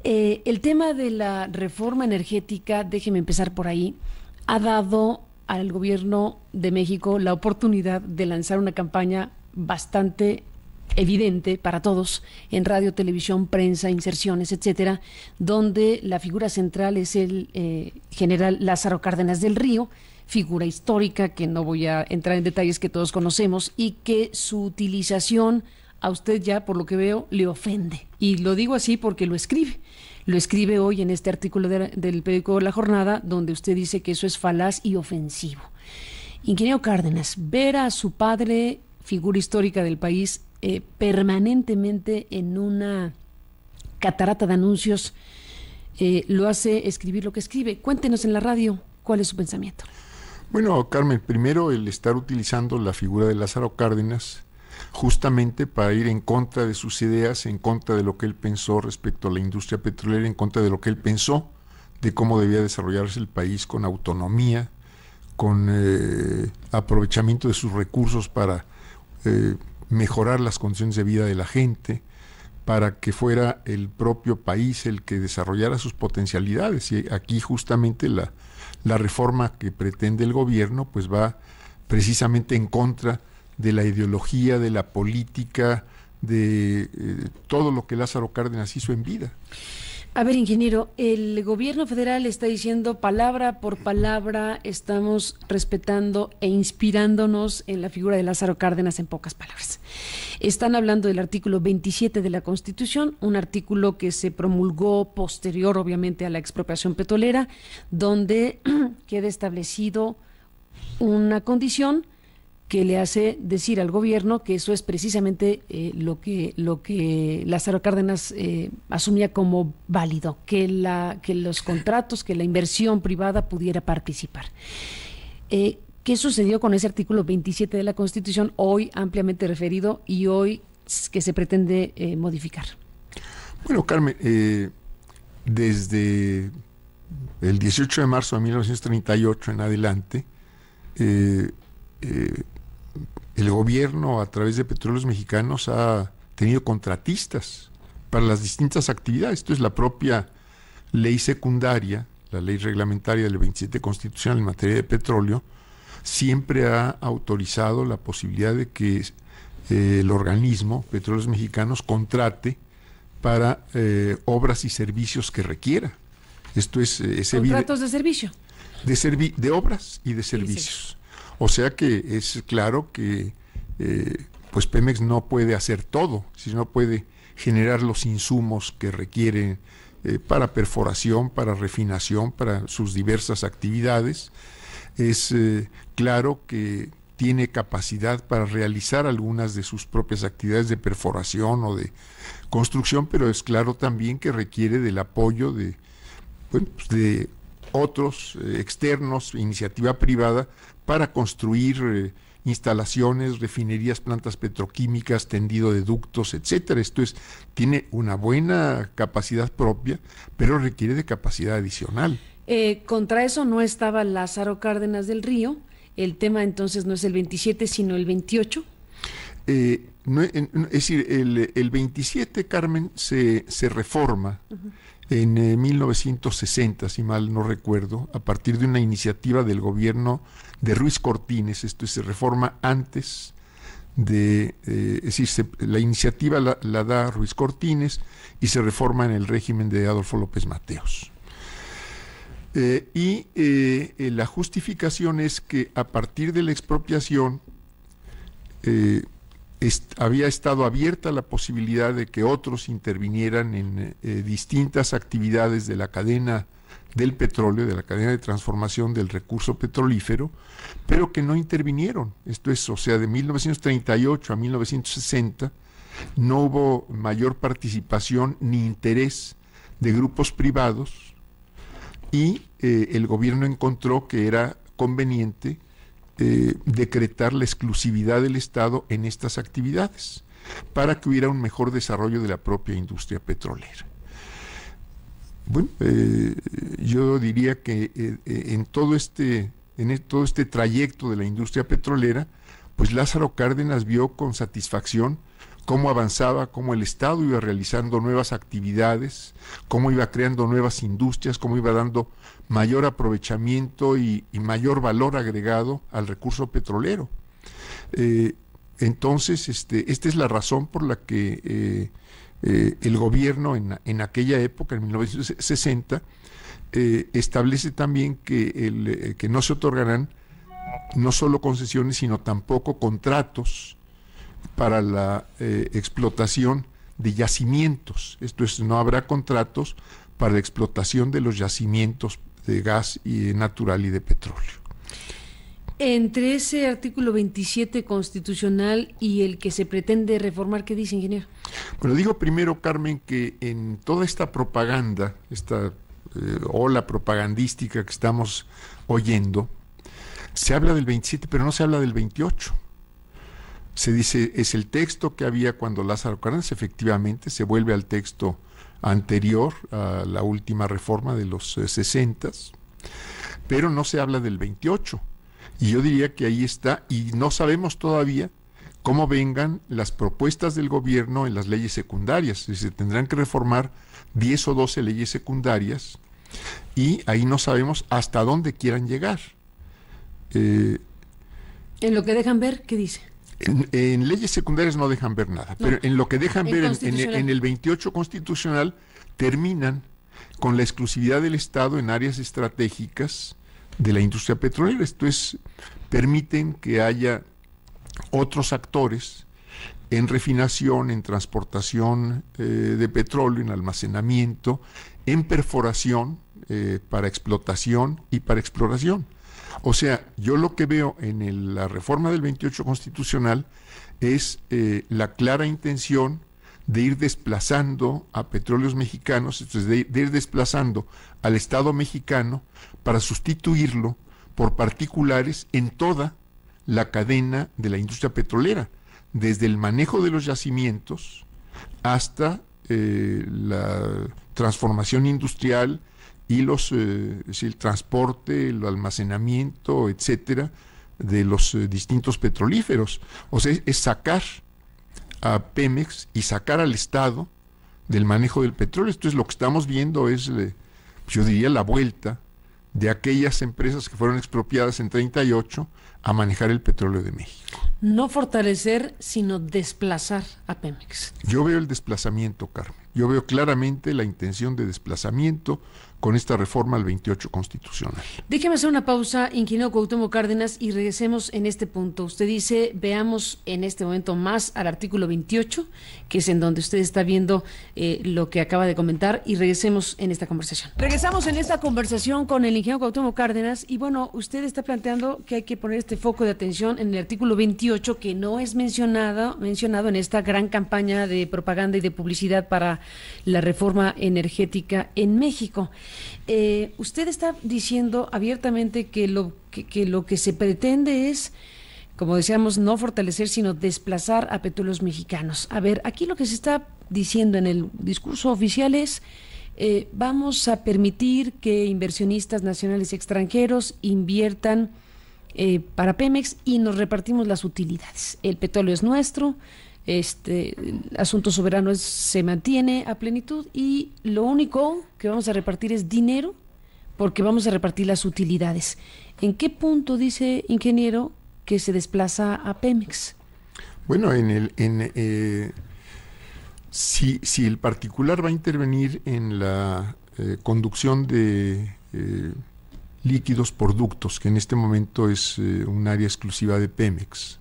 El tema de la reforma energética, déjeme empezar por ahí, ha dado al gobierno de México la oportunidad de lanzar una campaña bastante evidente para todos en radio, televisión, prensa, inserciones, etcétera, donde la figura central es el general Lázaro Cárdenas del Río, figura histórica que no voy a entrar en detalles, que todos conocemos, y que su utilización a usted ya, por lo que veo, le ofende. Y lo digo así porque lo escribe. Lo escribe hoy en este artículo del periódico La Jornada, donde usted dice que eso es falaz y ofensivo. Ingeniero Cárdenas, ver a su padre, figura histórica del país, permanentemente en una catarata de anuncios, lo hace escribir lo que escribe. Cuéntenos en la radio cuál es su pensamiento. Bueno, Carmen, primero el estar utilizando la figura de Lázaro Cárdenas justamente para ir en contra de sus ideas, en contra de lo que él pensó respecto a la industria petrolera, en contra de lo que él pensó de cómo debía desarrollarse el país con autonomía, con aprovechamiento de sus recursos para mejorar las condiciones de vida de la gente, para que fuera el propio país el que desarrollara sus potencialidades. Y aquí justamente la reforma que pretende el gobierno pues va precisamente en contra de la ideología, de la política, de todo lo que Lázaro Cárdenas hizo en vida. A ver, ingeniero, el gobierno federal está diciendo palabra por palabra, estamos respetando e inspirándonos en la figura de Lázaro Cárdenas, en pocas palabras. Están hablando del artículo 27 de la Constitución, un artículo que se promulgó posterior, obviamente, a la expropiación petrolera, donde queda establecido una condición que le hace decir al gobierno que eso es precisamente lo que Lázaro Cárdenas asumía como válido, que los contratos, que la inversión privada pudiera participar. ¿Qué sucedió con ese artículo 27 de la Constitución, hoy ampliamente referido y hoy que se pretende modificar? Bueno, Carmen, desde el 18 de marzo de 1938 en adelante, el gobierno, a través de Petróleos Mexicanos, ha tenido contratistas para las distintas actividades. Esto es la propia ley secundaria, la ley reglamentaria del 27 constitucional en materia de petróleo, siempre ha autorizado la posibilidad de que el organismo, Petróleos Mexicanos, contrate para obras y servicios que requiera. Esto es ¿contratos de servicio? De obras y de servicios. O sea que es claro que pues Pemex no puede hacer todo, sino puede generar los insumos que requiere para perforación, para refinación, para sus diversas actividades. Es claro que tiene capacidad para realizar algunas de sus propias actividades de perforación o de construcción, pero es claro también que requiere del apoyo de otros externos, iniciativa privada, para construir instalaciones, refinerías, plantas petroquímicas, tendido de ductos, etcétera. Esto tiene una buena capacidad propia, pero requiere de capacidad adicional. Contra eso no estaba Lázaro Cárdenas del Río. El tema entonces no es el 27, sino el 28. Es decir, el 27, Carmen, se reforma en 1960, si mal no recuerdo, a partir de una iniciativa del gobierno de Ruiz Cortines. Esto se reforma antes de, es decir, la iniciativa la da Ruiz Cortines y se reforma en el régimen de Adolfo López Mateos. La justificación es que a partir de la expropiación había estado abierta la posibilidad de que otros intervinieran en distintas actividades de la cadena del petróleo, de la cadena de transformación del recurso petrolífero, pero que no intervinieron. Esto es, o sea, de 1938 a 1960 no hubo mayor participación ni interés de grupos privados, y el gobierno encontró que era conveniente decretar la exclusividad del Estado en estas actividades para que hubiera un mejor desarrollo de la propia industria petrolera. Bueno, yo diría que en todo este trayecto de la industria petrolera, pues Lázaro Cárdenas vio con satisfacción cómo avanzaba, cómo el Estado iba realizando nuevas actividades, cómo iba creando nuevas industrias, cómo iba dando mayor aprovechamiento y mayor valor agregado al recurso petrolero. Entonces, esta es la razón por la que el gobierno en aquella época, en 1960, establece también que no se otorgarán no solo concesiones, sino tampoco contratos para la explotación de yacimientos. Esto es, no habrá contratos para la explotación de los yacimientos de gas y natural y de petróleo. Entre ese artículo 27 constitucional y el que se pretende reformar, ¿qué dice, ingeniero? Bueno, digo primero, Carmen, que en toda esta propaganda, esta ola propagandística que estamos oyendo, se habla del 27, pero no se habla del 28. Se dice, es el texto que había cuando Lázaro Cárdenas, efectivamente, se vuelve al texto anterior a la última reforma de los 60s, pero no se habla del 28. Y yo diría que ahí está, y no sabemos todavía cómo vengan las propuestas del gobierno en las leyes secundarias. Se tendrán que reformar 10 o 12 leyes secundarias, y ahí no sabemos hasta dónde quieran llegar. En lo que dejan ver, ¿qué dice? En leyes secundarias no dejan ver nada, pero en lo que dejan ver en el 28 constitucional terminan con la exclusividad del Estado en áreas estratégicas de la industria petrolera. Esto es, permiten que haya otros actores en refinación, en transportación de petróleo, en almacenamiento, en perforación para explotación y para exploración. O sea, yo lo que veo en la reforma del 28 constitucional es la clara intención de ir desplazando a petróleos mexicanos, es decir, de ir desplazando al Estado mexicano para sustituirlo por particulares en toda la cadena de la industria petrolera, desde el manejo de los yacimientos hasta la transformación industrial y el transporte, el almacenamiento, etcétera, de los distintos petrolíferos. O sea, es sacar a Pemex y sacar al Estado del manejo del petróleo. Esto es lo que estamos viendo, es, yo diría, la vuelta de aquellas empresas que fueron expropiadas en 38 a manejar el petróleo de México. No fortalecer, sino desplazar a Pemex. Yo veo el desplazamiento, Carmen. Yo veo claramente la intención de desplazamiento con esta reforma al 28 constitucional. Déjeme hacer una pausa, ingeniero Cuauhtémoc Cárdenas, y regresemos en este punto. Usted dice, veamos en este momento más al artículo 28, que es en donde usted está viendo lo que acaba de comentar, y regresemos en esta conversación. Regresamos en esta conversación con el ingeniero Cuauhtémoc Cárdenas, y bueno, usted está planteando que hay que poner este foco de atención en el artículo 28, que no es mencionado en esta gran campaña de propaganda y de publicidad para la reforma energética en México. Usted está diciendo abiertamente que lo que se pretende es, como decíamos, no fortalecer, sino desplazar a petróleos mexicanos. A ver, aquí lo que se está diciendo en el discurso oficial es, vamos a permitir que inversionistas nacionales y extranjeros inviertan para Pemex y nos repartimos las utilidades. El petróleo es nuestro, el asunto soberano se mantiene a plenitud y lo único que vamos a repartir es dinero, porque vamos a repartir las utilidades. ¿En qué punto dice, ingeniero, que se desplaza a Pemex? Bueno, si el particular va a intervenir en la conducción de líquidos por ductos, que en este momento es un área exclusiva de Pemex,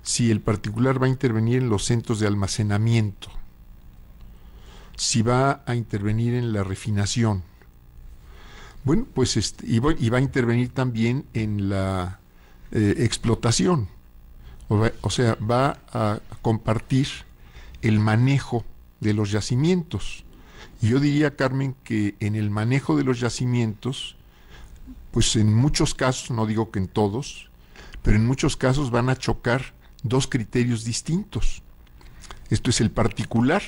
si el particular va a intervenir en los centros de almacenamiento, si va a intervenir en la refinación, bueno, pues y va a intervenir también en la explotación, o sea, va a compartir el manejo de los yacimientos. Y yo diría, Carmen, que en el manejo de los yacimientos, pues en muchos casos, no digo que en todos, pero en muchos casos van a chocar dos criterios distintos. Esto es el particular.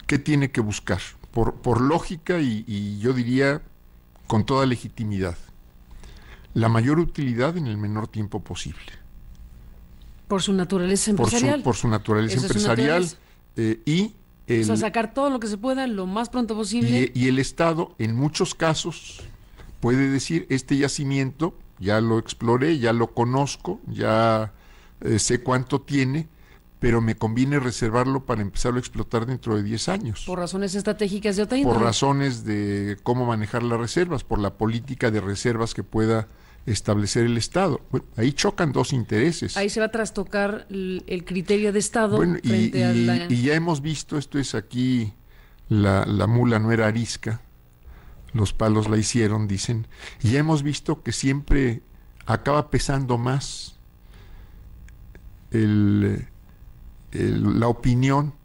¿Qué tiene que buscar? Por lógica y yo diría con toda legitimidad, la mayor utilidad en el menor tiempo posible. Por su naturaleza empresarial. Por su naturaleza empresarial. O sea, sacar todo lo que se pueda lo más pronto posible. Y el Estado, en muchos casos, puede decir, este yacimiento ya lo exploré, ya lo conozco, ya sé cuánto tiene, pero me conviene reservarlo para empezarlo a explotar dentro de 10 años. Por razones estratégicas de otra índole. Por razones de cómo manejar las reservas, por la política de reservas que pueda establecer el Estado. Bueno, ahí chocan dos intereses. Ahí se va a trastocar el criterio de Estado. Bueno, y ya hemos visto, esto es aquí, la mula no era arisca, los palos la hicieron, dicen, y ya hemos visto que siempre acaba pesando más la opinión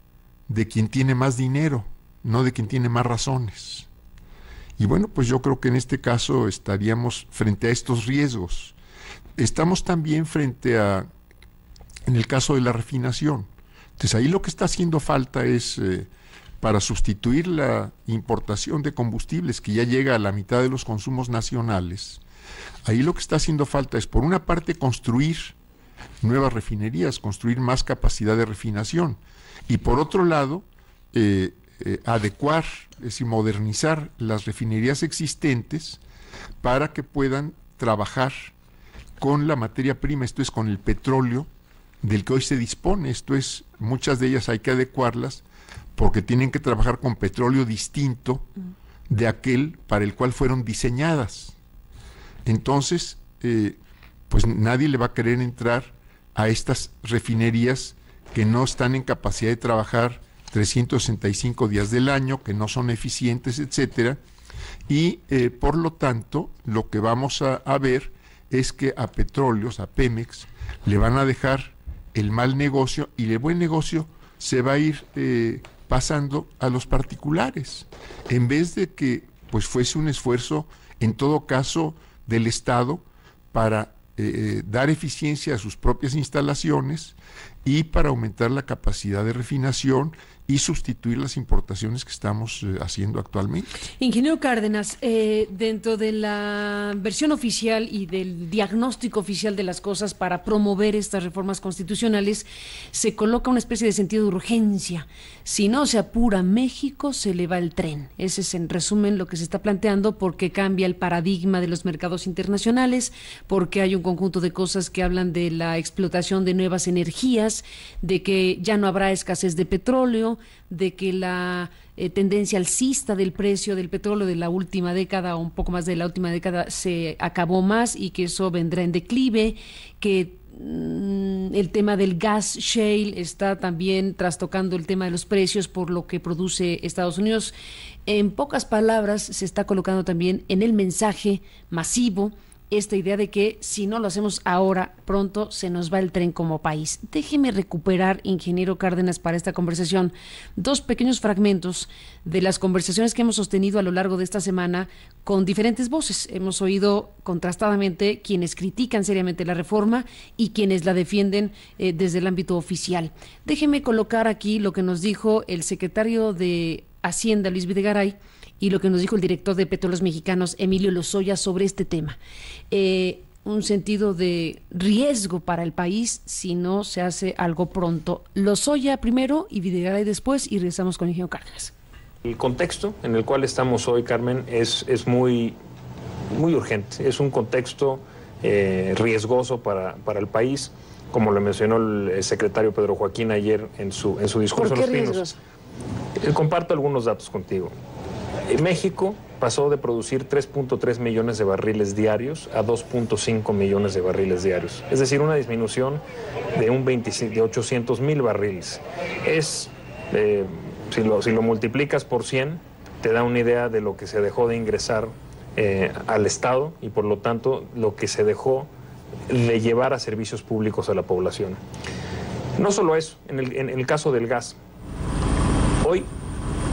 de quien tiene más dinero, no de quien tiene más razones. Y bueno, pues yo creo que en este caso estaríamos frente a estos riesgos. Estamos también en el caso de la refinación. Entonces ahí lo que está haciendo falta es, para sustituir la importación de combustibles que ya llega a la mitad de los consumos nacionales, ahí lo que está haciendo falta es, por una parte, construir nuevas refinerías, construir más capacidad de refinación, y por otro lado, adecuar, es decir, modernizar las refinerías existentes para que puedan trabajar con la materia prima, esto es, con el petróleo del que hoy se dispone. Esto es, muchas de ellas hay que adecuarlas porque tienen que trabajar con petróleo distinto de aquel para el cual fueron diseñadas. Entonces, pues nadie le va a querer entrar a estas refinerías que no están en capacidad de trabajar 365 días del año, que no son eficientes, etcétera, y por lo tanto lo que vamos a ver es que a Petróleos, a Pemex, le van a dejar el mal negocio, y el buen negocio se va a ir pasando a los particulares, en vez de que pues fuese un esfuerzo, en todo caso, del Estado para dar eficiencia a sus propias instalaciones y para aumentar la capacidad de refinación y sustituir las importaciones que estamos haciendo actualmente. Ingeniero Cárdenas, dentro de la versión oficial y del diagnóstico oficial de las cosas para promover estas reformas constitucionales, se coloca una especie de sentido de urgencia. Si no se apura México, se le va el tren. Ese es, en resumen, lo que se está planteando, porque cambia el paradigma de los mercados internacionales, porque hay un conjunto de cosas que hablan de la explotación de nuevas energías, de que ya no habrá escasez de petróleo, de que la tendencia alcista del precio del petróleo de la última década o un poco más de la última década se acabó más y que eso vendrá en declive, que el tema del gas shale está también trastocando el tema de los precios por lo que produce Estados Unidos. En pocas palabras, se está colocando también en el mensaje masivo esta idea de que si no lo hacemos ahora, pronto se nos va el tren como país. Déjeme recuperar, ingeniero Cárdenas, para esta conversación, dos pequeños fragmentos de las conversaciones que hemos sostenido a lo largo de esta semana con diferentes voces. Hemos oído contrastadamente quienes critican seriamente la reforma y quienes la defienden desde el ámbito oficial. Déjeme colocar aquí lo que nos dijo el secretario de Hacienda, Luis Videgaray, y lo que nos dijo el director de Petróleos Mexicanos, Emilio Lozoya, sobre este tema. Un sentido de riesgo para el país si no se hace algo pronto. Lozoya primero y Videgaray después, y regresamos con el ingeniero Cárdenas. El contexto en el cual estamos hoy, Carmen, es muy urgente. Es un contexto riesgoso para el país, como lo mencionó el secretario Pedro Joaquín ayer en su discurso en Los Pinos. Comparto algunos datos contigo. México pasó de producir 3.3 millones de barriles diarios a 2.5 millones de barriles diarios. Es decir, una disminución de 800,000 barriles. Si lo multiplicas por 100, te da una idea de lo que se dejó de ingresar al Estado y, por lo tanto, lo que se dejó de llevar a servicios públicos a la población. No solo eso, en el caso del gas. Hoy,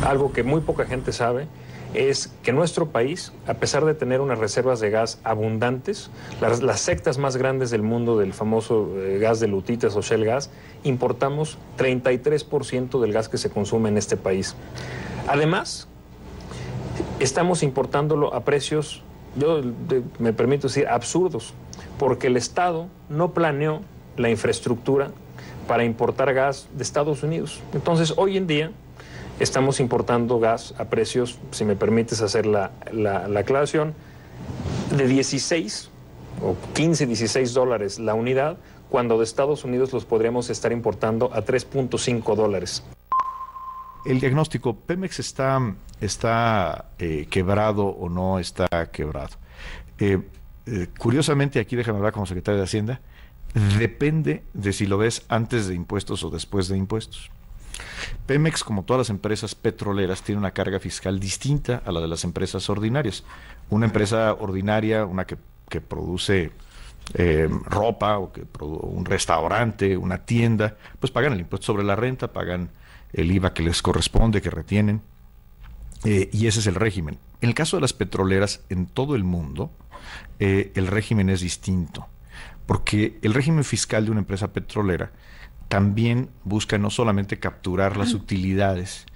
algo que muy poca gente sabe es que nuestro país, a pesar de tener unas reservas de gas abundantes, las sectas más grandes del mundo del famoso gas de lutitas o shale gas, importamos 33% del gas que se consume en este país. Además, estamos importándolo a precios, me permito decir, absurdos, porque el Estado no planeó la infraestructura para importar gas de Estados Unidos. Entonces, hoy en día estamos importando gas a precios, si me permites hacer la aclaración, de 16 o 15, 16 dólares la unidad, cuando de Estados Unidos los podríamos estar importando a 3.5 dólares. El diagnóstico, ¿Pemex está quebrado o no está quebrado? Curiosamente, aquí déjame hablar como secretario de Hacienda, depende de si lo ves antes de impuestos o después de impuestos. Pemex, como todas las empresas petroleras, tiene una carga fiscal distinta a la de las empresas ordinarias. Una empresa ordinaria, una que produce ropa, o un restaurante, una tienda, pues pagan el impuesto sobre la renta, pagan el IVA que les corresponde, que retienen, y ese es el régimen. En el caso de las petroleras, en todo el mundo, el régimen es distinto, porque el régimen fiscal de una empresa petrolera también busca no solamente capturar las utilidades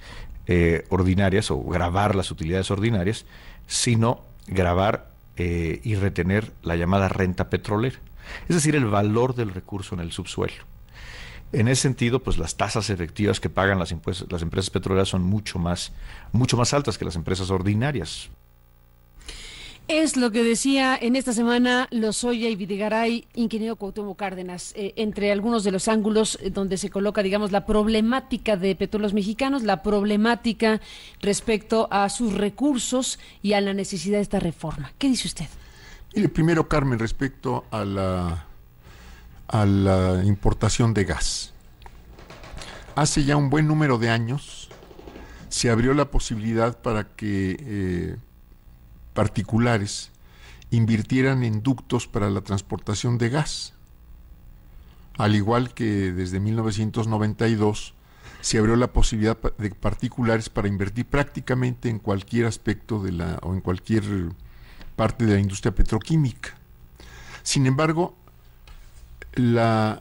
ordinarias o gravar las utilidades ordinarias, sino gravar y retener la llamada renta petrolera, es decir, el valor del recurso en el subsuelo. En ese sentido, pues las tasas efectivas que pagan las empresas petroleras son mucho más altas que las empresas ordinarias. Es lo que decía en esta semana Lozoya y Videgaray, ingeniero Cuauhtémoc Cárdenas, entre algunos de los ángulos donde se coloca, digamos, la problemática de Petróleos Mexicanos, la problemática respecto a sus recursos y a la necesidad de esta reforma. ¿Qué dice usted? Mire, primero, Carmen, respecto a la importación de gas. Hace ya un buen número de años se abrió la posibilidad para que particulares invirtieran en ductos para la transportación de gas. Al igual que desde 1992 se abrió la posibilidad de particulares para invertir prácticamente en cualquier aspecto o en cualquier parte de la industria petroquímica. Sin embargo, la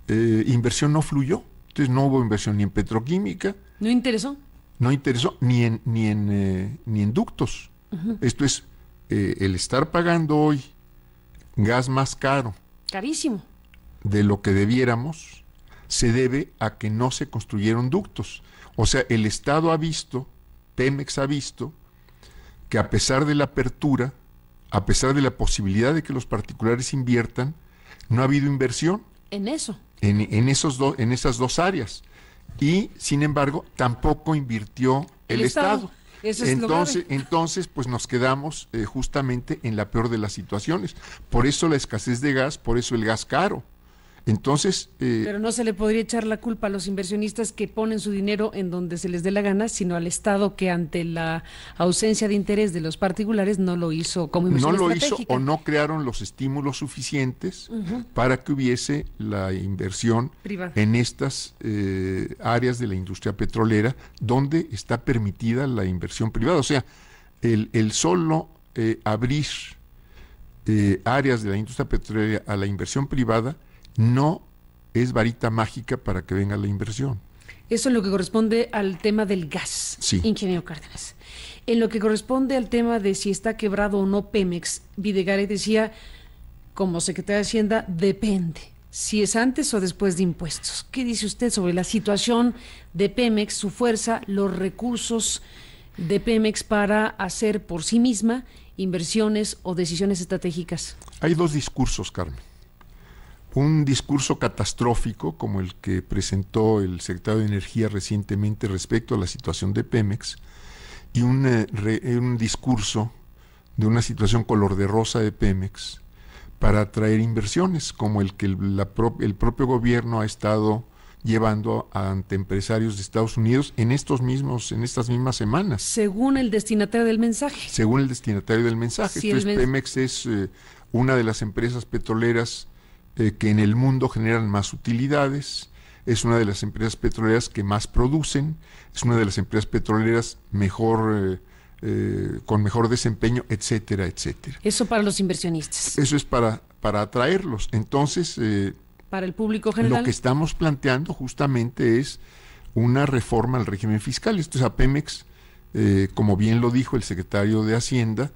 inversión no fluyó. Entonces no hubo inversión ni en petroquímica. ¿No interesó? No interesó ni en ductos. Uh-huh. Esto es, el estar pagando hoy gas más caro, carísimo, de lo que debiéramos, se debe a que no se construyeron ductos. O sea, el Estado ha visto, Pemex ha visto, que a pesar de la apertura, a pesar de la posibilidad de que los particulares inviertan, no ha habido inversión en eso, en esas dos áreas, y sin embargo tampoco invirtió el Estado. Eso es entonces pues nos quedamos justamente en la peor de las situaciones. Por eso la escasez de gas, por eso el gas caro. Entonces, pero no se le podría echar la culpa a los inversionistas que ponen su dinero en donde se les dé la gana, sino al Estado, que ante la ausencia de interés de los particulares no lo hizo como inversión estratégica. No lo hizo, o no crearon los estímulos suficientes para que hubiese la inversión privada en estas áreas de la industria petrolera donde está permitida la inversión privada. O sea, el solo abrir áreas de la industria petrolera a la inversión privada no es varita mágica para que venga la inversión. Eso es lo que corresponde al tema del gas, sí, ingeniero Cárdenas. En lo que corresponde al tema de si está quebrado o no Pemex, Videgaray decía, como secretario de Hacienda, depende si es antes o después de impuestos. ¿Qué dice usted sobre la situación de Pemex, su fuerza, los recursos de Pemex para hacer por sí misma inversiones o decisiones estratégicas? Hay dos discursos, Carmen. Un discurso catastrófico, como el que presentó el secretario de Energía recientemente respecto a la situación de Pemex, y un discurso de una situación color de rosa de Pemex para atraer inversiones, como el que el propio gobierno ha estado llevando ante empresarios de Estados Unidos en estas mismas semanas. Según el destinatario del mensaje. Según el destinatario del mensaje. Sí, entonces, Pemex es una de las empresas petroleras que en el mundo generan más utilidades, es una de las empresas petroleras que más producen, es una de las empresas petroleras con mejor desempeño, etcétera, etcétera. Eso para los inversionistas. Eso es para atraerlos. Entonces, para el público general, lo que estamos planteando justamente es una reforma al régimen fiscal. Esto es a Pemex, como bien lo dijo el secretario de Hacienda,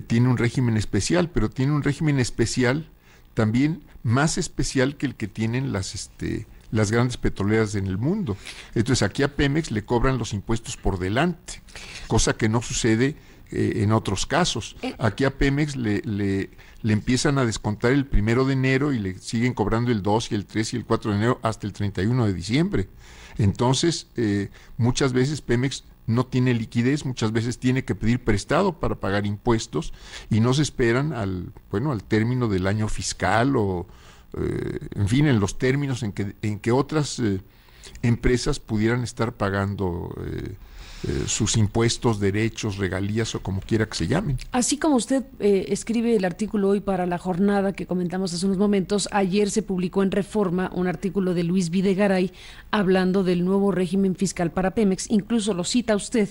tiene un régimen especial, pero tiene un régimen especial también más especial que el que tienen las grandes petroleras en el mundo. Entonces aquí a Pemex le cobran los impuestos por delante, cosa que no sucede en otros casos. Aquí a Pemex le empiezan a descontar el 1 de enero y le siguen cobrando el 2 y el 3 y el 4 de enero hasta el 31 de diciembre. Entonces, muchas veces Pemex no tiene liquidez, muchas veces tiene que pedir prestado para pagar impuestos y no se esperan al término del año fiscal o en fin, en los términos en que otras empresas pudieran estar pagando sus impuestos, derechos, regalías o como quiera que se llamen. Así como usted escribe el artículo hoy para La Jornada que comentamos hace unos momentos, ayer se publicó en Reforma un artículo de Luis Videgaray hablando del nuevo régimen fiscal para Pemex. Incluso lo cita usted,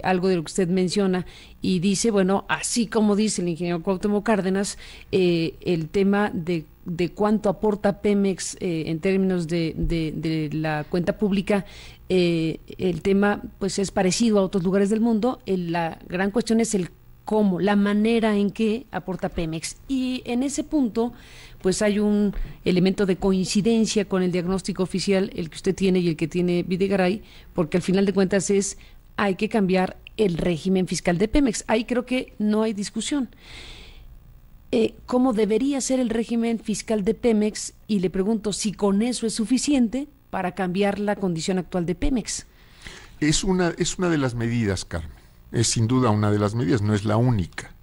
algo de lo que usted menciona y dice, bueno, así como dice el ingeniero Cuauhtémoc Cárdenas, el tema de cuánto aporta Pemex en términos de la cuenta pública, el tema pues es parecido a otros lugares del mundo. La gran cuestión es el cómo, la manera en que aporta Pemex. Y en ese punto pues hay un elemento de coincidencia con el diagnóstico oficial, el que usted tiene y el que tiene Videgaray, porque al final de cuentas hay que cambiar el régimen fiscal de Pemex. Ahí creo que no hay discusión. ¿Cómo debería ser el régimen fiscal de Pemex? Y le pregunto si con eso es suficiente para cambiar la condición actual de Pemex. Es una de las medidas, Carmen. Es sin duda una de las medidas, no es la única.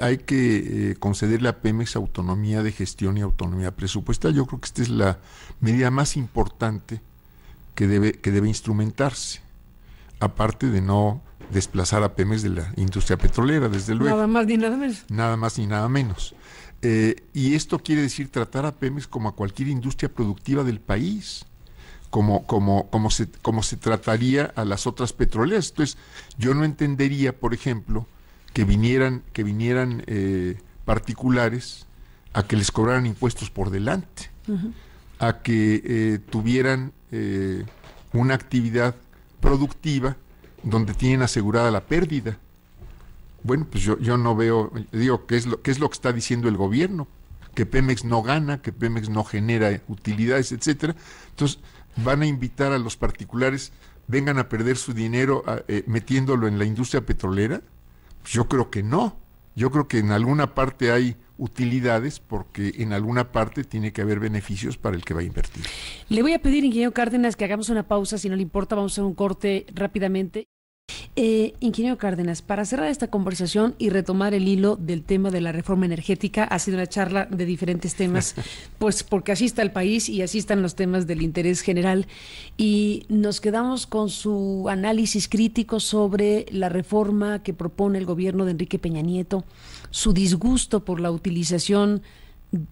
Hay que concederle a Pemex autonomía de gestión y autonomía presupuestal. Yo creo que esta es la medida más importante que debe instrumentarse, aparte de no desplazar a Pemex de la industria petrolera, desde luego. Nada más ni nada menos. Nada más ni nada menos. Y esto quiere decir tratar a Pemex como a cualquier industria productiva del país, como se trataría a las otras petroleras. Entonces, yo no entendería, por ejemplo, que vinieran particulares a que les cobraran impuestos por delante, a que tuvieran una actividad productiva donde tienen asegurada la pérdida. Bueno, pues yo no veo, digo, ¿qué es lo que está diciendo el gobierno? Que Pemex no gana, que Pemex no genera utilidades, etcétera. Entonces, van a invitar a los particulares, vengan a perder su dinero metiéndolo en la industria petrolera. Pues yo creo que no. Yo creo que en alguna parte hay utilidades porque en alguna parte tiene que haber beneficios para el que va a invertir. Le voy a pedir, ingeniero Cárdenas, que hagamos una pausa, si no le importa, vamos a hacer un corte rápidamente. Ingeniero Cárdenas, para cerrar esta conversación y retomar el hilo del tema de la reforma energética, ha sido una charla de diferentes temas, pues porque así está el país y así están los temas del interés general, y nos quedamos con su análisis crítico sobre la reforma que propone el gobierno de Enrique Peña Nieto, su disgusto por la utilización,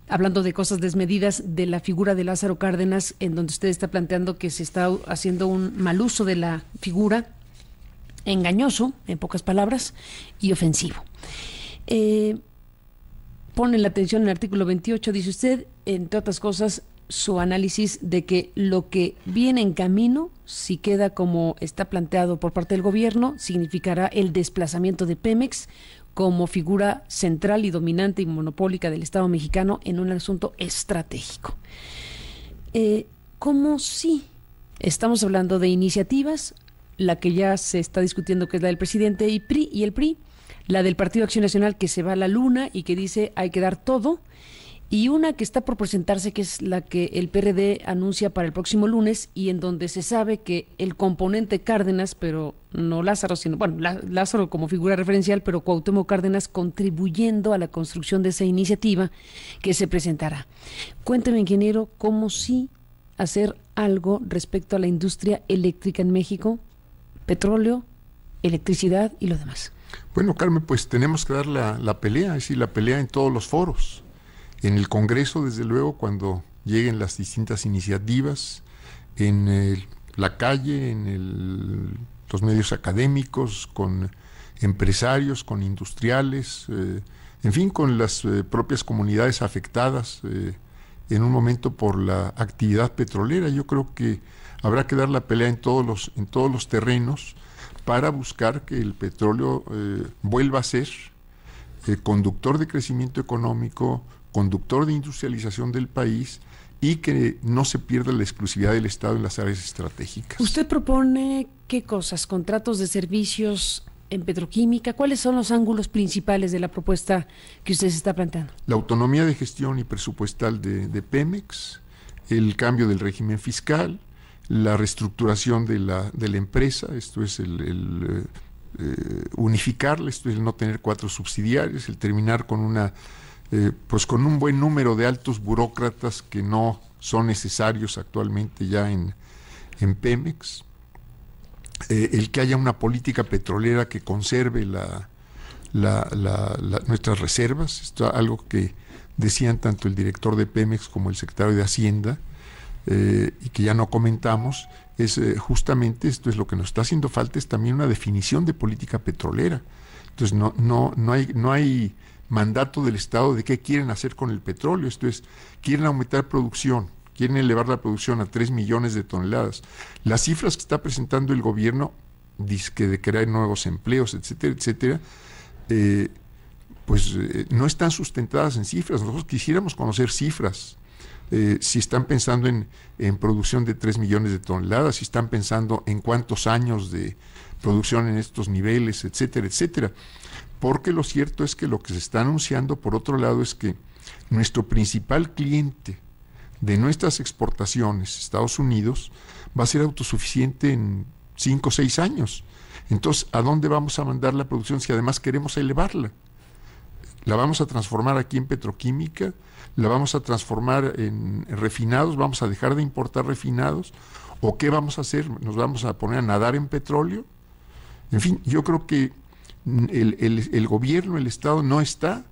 hablando de cosas desmedidas, de la figura de Lázaro Cárdenas, en donde usted está planteando que se está haciendo un mal uso de la figura, engañoso, en pocas palabras, y ofensivo. Pone la atención en el artículo 28, dice usted, entre otras cosas, su análisis de que lo que viene en camino, si queda como está planteado por parte del gobierno, significará el desplazamiento de Pemex como figura central y dominante y monopólica del Estado mexicano en un asunto estratégico. ¿Cómo si estamos hablando de iniciativas? La que ya se está discutiendo, que es la del presidente y el PRI, la del Partido Acción Nacional, que se va a la luna y que dice hay que dar todo, y una que está por presentarse, que es la que el PRD anuncia para el próximo lunes, y en donde se sabe que el componente Cárdenas, pero no Lázaro, sino, bueno, Lázaro como figura referencial, pero Cuauhtémoc Cárdenas contribuyendo a la construcción de esa iniciativa que se presentará. Cuénteme, ingeniero, cómo sí hacer algo respecto a la industria eléctrica en México, petróleo, electricidad y lo demás. Bueno, Carmen, pues tenemos que dar la pelea, es decir, la pelea en todos los foros. En el Congreso, desde luego, cuando lleguen las distintas iniciativas, en la calle, en los medios académicos, con empresarios, con industriales, en fin, con las propias comunidades afectadas en un momento por la actividad petrolera. Yo creo que habrá que dar la pelea en todos los terrenos para buscar que el petróleo vuelva a ser conductor de crecimiento económico, conductor de industrialización del país y que no se pierda la exclusividad del Estado en las áreas estratégicas. ¿Usted propone qué cosas? ¿Contratos de servicios en petroquímica? ¿Cuáles son los ángulos principales de la propuesta que usted se está planteando? La autonomía de gestión y presupuestal de Pemex, el cambio del régimen fiscal, la reestructuración de la empresa, esto es unificarla, esto es el no tener 4 subsidiarias, el terminar con con un buen número de altos burócratas que no son necesarios actualmente ya en Pemex, el que haya una política petrolera que conserve nuestras reservas, esto es algo que decían tanto el director de Pemex como el secretario de Hacienda, y que ya no comentamos, es justamente esto es lo que nos está haciendo falta, es también una definición de política petrolera. Entonces no hay mandato del Estado de qué quieren hacer con el petróleo, esto es, quieren aumentar producción, quieren elevar la producción a 3 millones de toneladas. Las cifras que está presentando el gobierno, dice de crear nuevos empleos, etcétera, etcétera, no están sustentadas en cifras. Nosotros quisiéramos conocer cifras. Si están pensando en producción de 3 millones de toneladas, si están pensando en cuántos años de producción en estos niveles, etcétera, etcétera. Porque lo cierto es que lo que se está anunciando, por otro lado, es que nuestro principal cliente de nuestras exportaciones, Estados Unidos, va a ser autosuficiente en 5 o 6 años. Entonces, ¿a dónde vamos a mandar la producción si además queremos elevarla? ¿La vamos a transformar aquí en petroquímica? ¿La vamos a transformar en refinados? ¿Vamos a dejar de importar refinados? ¿O qué vamos a hacer? ¿Nos vamos a poner a nadar en petróleo? En fin, yo creo que el gobierno, el Estado no está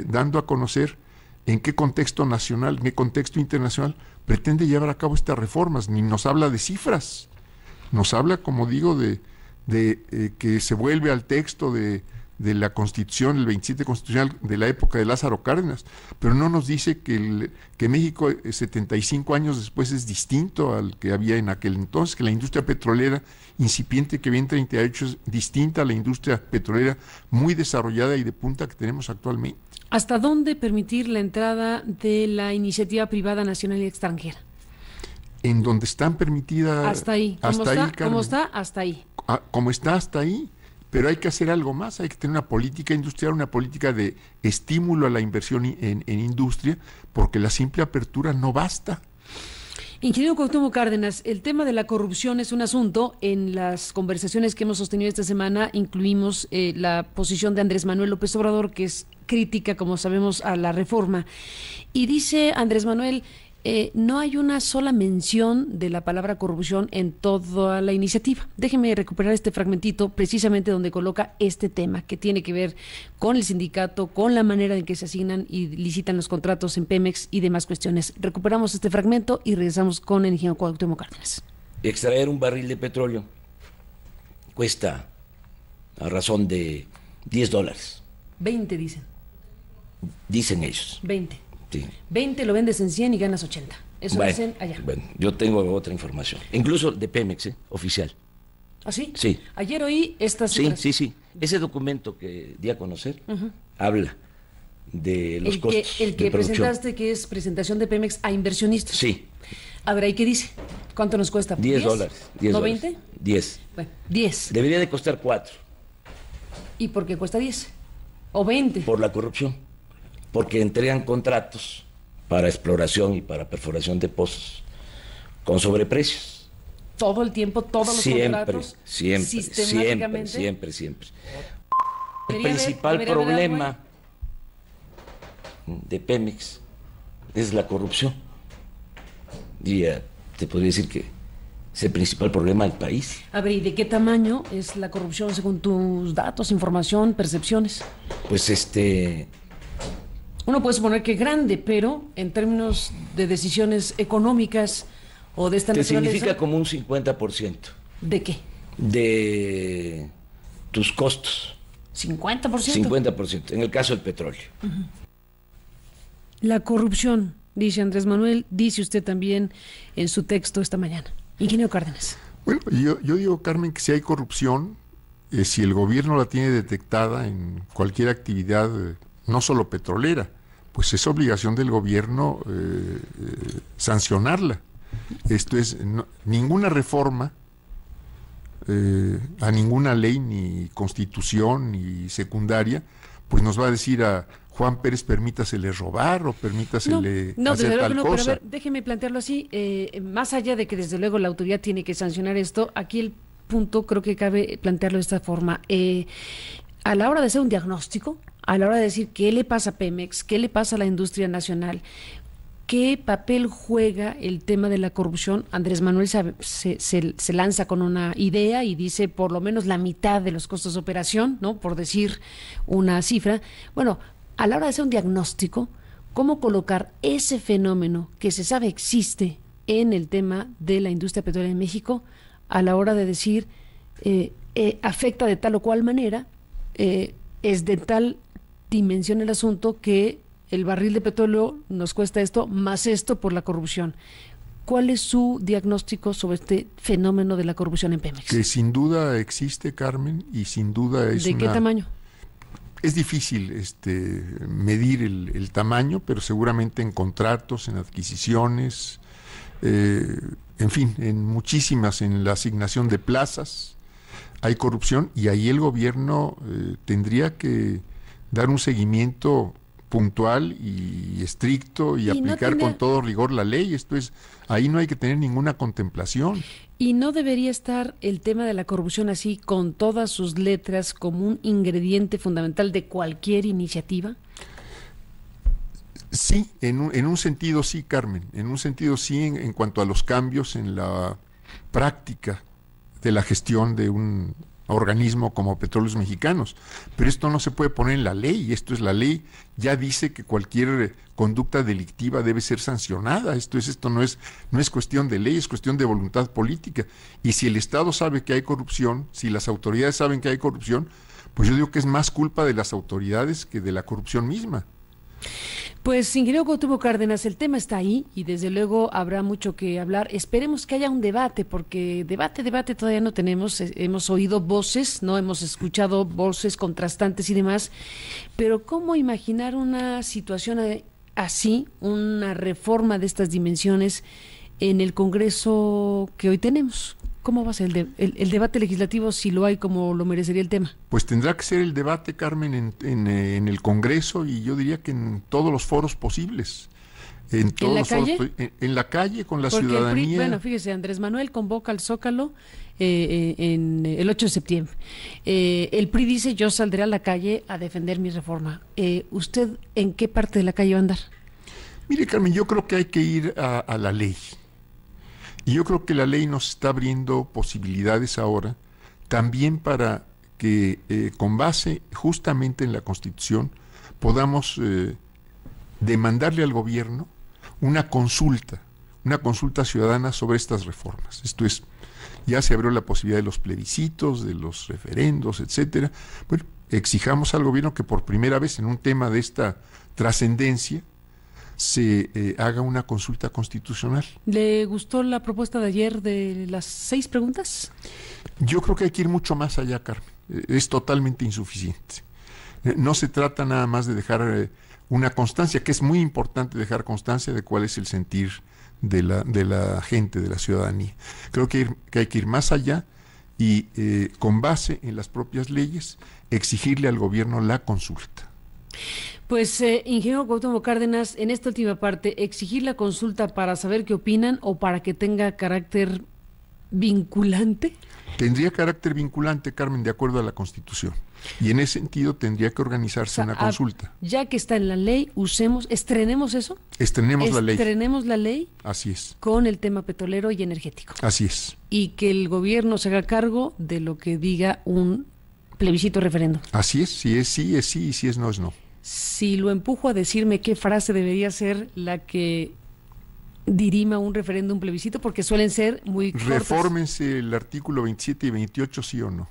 dando a conocer en qué contexto nacional, en qué contexto internacional pretende llevar a cabo estas reformas, ni nos habla de cifras, nos habla, como digo, de que se vuelve al texto de la Constitución, el 27 Constitucional de la época de Lázaro Cárdenas, pero no nos dice que México 75 años después es distinto al que había en aquel entonces, que la industria petrolera incipiente que había en 38 es distinta a la industria petrolera muy desarrollada y de punta que tenemos actualmente. ¿Hasta dónde permitir la entrada de la iniciativa privada nacional y extranjera? En donde están permitidas... Hasta ahí. ¿Cómo está? Hasta ahí. Como está, hasta ahí. Pero hay que hacer algo más, hay que tener una política industrial, una política de estímulo a la inversión en industria, porque la simple apertura no basta. Ingeniero Cuauhtémoc Cárdenas, el tema de la corrupción es un asunto. En las conversaciones que hemos sostenido esta semana incluimos la posición de Andrés Manuel López Obrador, que es crítica, como sabemos, a la reforma. Y dice Andrés Manuel, no hay una sola mención de la palabra corrupción en toda la iniciativa. Déjeme recuperar este fragmentito precisamente donde coloca este tema que tiene que ver con el sindicato, con la manera en que se asignan y licitan los contratos en Pemex y demás cuestiones. Recuperamos este fragmento y regresamos con el ingeniero Cuauhtémoc Cárdenas. Extraer un barril de petróleo cuesta a razón de $10. 20 dicen. Dicen ellos. 20. Sí. 20 lo vendes en 100 y ganas 80. Eso dicen allá. Bueno, yo tengo otra información. Incluso de Pemex, oficial. ¿Ah, sí? Sí. Ayer oí estas cifras. Sí. Ese documento que di a conocer habla de los costos el que de producción. presentaste, que es presentación de Pemex a inversionistas. Sí. A ver, ¿ahí qué dice? ¿Cuánto nos cuesta? $10. ¿No 20? 10. Bueno, 10. Debería de costar 4. ¿Y por qué cuesta 10? ¿O 20? Por la corrupción. Porque entregan contratos para exploración y para perforación de pozos con sobreprecios. Todo el tiempo, todos los contratos. Siempre. El principal problema de Pemex es la corrupción. Te podría decir que es el principal problema del país. A ver, ¿y de qué tamaño es la corrupción según tus datos, información, percepciones? Pues uno puede suponer que grande, pero en términos de decisiones económicas o de esta naturaleza... significa como un 50%. ¿De qué? De tus costos. ¿50%? 50%, en el caso del petróleo. La corrupción, dice Andrés Manuel, dice usted también en su texto esta mañana. Ingeniero Cárdenas. Bueno, yo digo, Carmen, que si hay corrupción, si el gobierno la tiene detectada en cualquier actividad, no solo petrolera, pues es obligación del gobierno sancionarla. Esto es, ninguna reforma a ninguna ley, ni constitución, ni secundaria, pues nos va a decir a Juan Pérez, permítasele robar o permítasele hacer tal cosa. Pero a ver, déjeme plantearlo así, más allá de que desde luego la autoridad tiene que sancionar esto, aquí el punto creo que cabe plantearlo de esta forma. A la hora de hacer un diagnóstico, a la hora de decir qué le pasa a Pemex, qué le pasa a la industria nacional, ¿qué papel juega el tema de la corrupción? Andrés Manuel se lanza con una idea y dice por lo menos la mitad de los costos de operación, ¿no? Por decir una cifra. Bueno, a la hora de hacer un diagnóstico, ¿cómo colocar ese fenómeno que se sabe existe en el tema de la industria petrolera en México a la hora de decir afecta de tal o cual manera, es de tal dimensión el asunto que el barril de petróleo nos cuesta esto, más esto por la corrupción? ¿Cuál es su diagnóstico sobre este fenómeno de la corrupción en Pemex? Que sin duda existe, Carmen, y sin duda es ¿De qué tamaño? Es difícil medir el tamaño, pero seguramente en contratos, en adquisiciones, en fin, en la asignación de plazas hay corrupción, y ahí el gobierno tendría que dar un seguimiento puntual y estricto y aplicar con todo rigor la ley. Esto es, ahí no hay que tener ninguna contemplación. ¿Y no debería estar el tema de la corrupción así, con todas sus letras, como un ingrediente fundamental de cualquier iniciativa? Sí, en un sentido sí, Carmen, en un sentido sí, en cuanto a los cambios en la práctica de la gestión de un organismo como Petróleos Mexicanos, pero esto no se puede poner en la ley. Esto es, la ley ya dice que cualquier conducta delictiva debe ser sancionada. Esto no es cuestión de ley, es cuestión de voluntad política. Y si el Estado sabe que hay corrupción, si las autoridades saben que hay corrupción, pues yo digo que es más culpa de las autoridades que de la corrupción misma. Pues, ingeniero Cuauhtémoc Cárdenas, el tema está ahí y desde luego habrá mucho que hablar. Esperemos que haya un debate, porque debate todavía no tenemos. Hemos oído voces, no hemos escuchado voces contrastantes y demás, pero ¿cómo imaginar una situación así, una reforma de estas dimensiones en el Congreso que hoy tenemos? ¿Cómo va a ser el debate legislativo, si lo hay, como lo merecería el tema? Pues tendrá que ser el debate, Carmen, en el Congreso, y yo diría que en todos los foros posibles. ¿En la calle? En la calle, con la Porque ciudadanía. el PRI, bueno, fíjese, Andrés Manuel convoca al Zócalo en el 8 de septiembre. El PRI dice, yo saldré a la calle a defender mi reforma. ¿Usted en qué parte de la calle va a andar? Mire, Carmen, yo creo que hay que ir a la ley. Y yo creo que la ley nos está abriendo posibilidades ahora, también para que con base justamente en la Constitución podamos demandarle al gobierno una consulta ciudadana sobre estas reformas. Esto es, ya se abrió la posibilidad de los plebiscitos, de los referendos, etcétera. Bueno, exijamos al gobierno que por primera vez en un tema de esta trascendencia se haga una consulta constitucional. ¿Le gustó la propuesta de ayer de las 6 preguntas? Yo creo que hay que ir mucho más allá, Carmen. Es totalmente insuficiente. No se trata nada más de dejar una constancia, que es muy importante dejar constancia de cuál es el sentir de la gente, de la ciudadanía. Creo que hay que ir más allá y con base en las propias leyes exigirle al gobierno la consulta. Pues, ingeniero Cuauhtémoc Cárdenas, en esta última parte, ¿exigir la consulta para saber qué opinan o para que tenga carácter vinculante? Tendría carácter vinculante, Carmen, de acuerdo a la Constitución. Y en ese sentido tendría que organizarse una consulta. Ya que está en la ley, estrenemos eso. Estrenemos la ley. Estrenemos la ley. Así es. Con el tema petrolero y energético. Así es. Y que el gobierno se haga cargo de lo que diga un plebiscito referéndum. Así es, si es sí, es sí, y si es no, es no. Si lo empujo a decirme qué frase debería ser la que dirima un referéndum, plebiscito, porque suelen ser muy cortas. Refórmense el artículo 27 y 28, sí o no.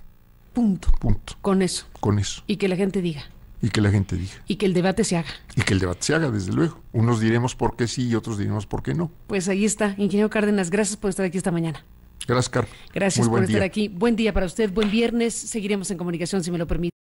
Punto. Punto. Con eso. Con eso. Y que la gente diga. Y que la gente diga. Y que el debate se haga. Y que el debate se haga, desde luego. Unos diremos por qué sí y otros diremos por qué no. Pues ahí está. Ingeniero Cárdenas, gracias por estar aquí esta mañana. Gracias, Carmen. Gracias por estar aquí. Buen día para usted, buen viernes. Seguiremos en comunicación, si me lo permite.